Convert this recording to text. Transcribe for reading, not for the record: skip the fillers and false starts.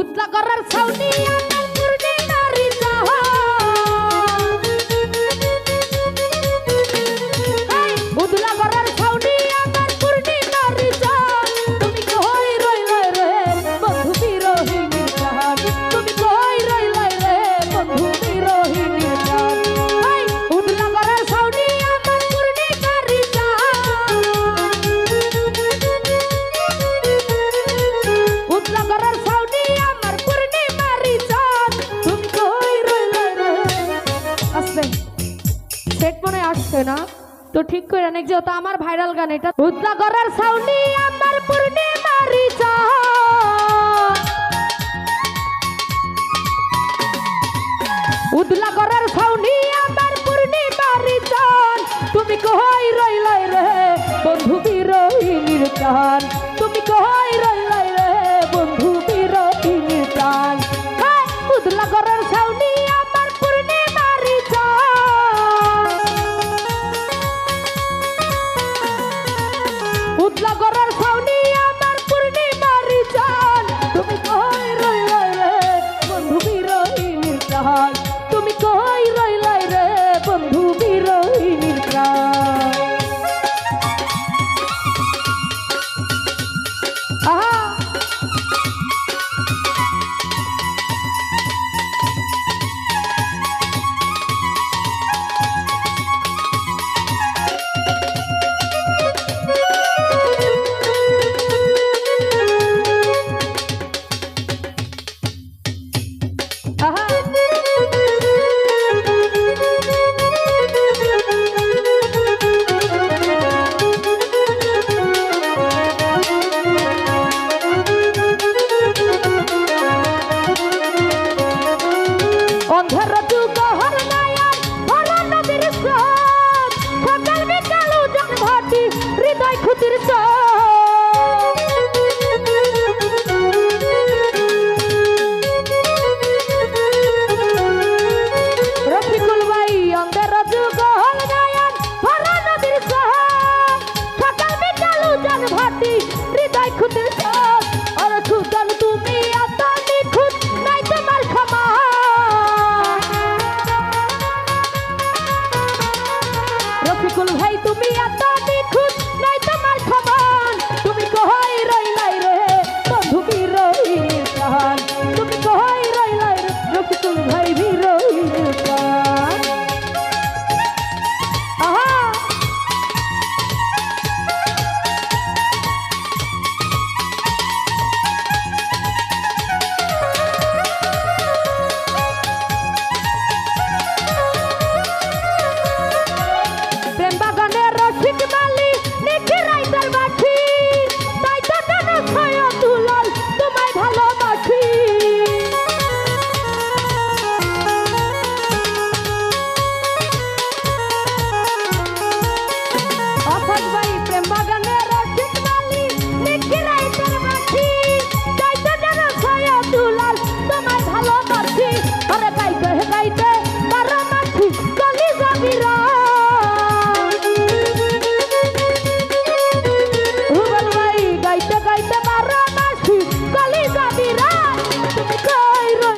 উতলা করার ছাউনি আমার পূর্ণিমারি চাহ উতলা করার ছাউনি আমার পূর্ণিমারি চাহ তুমি কই রইলে রে বন্ধু বিরহিনীর চাঁদ তুমি কই রইলে রে বন্ধু বিরহিনীর চাঁদ উতলা করার ছাউনি আমার পূর্ণিমারি চাহ উতলা করার ছাউনি আমার পূর্ণিমারি চাঁদ তুমি কই রইলে রে আসবে সেট মনে আসছে না তো ঠিক করে অনেক যেহেতু আমার ভাইরাল গান এটা উতলা করার ছাউনি আমার পূর্ণিমারি চাঁদ উতলা করার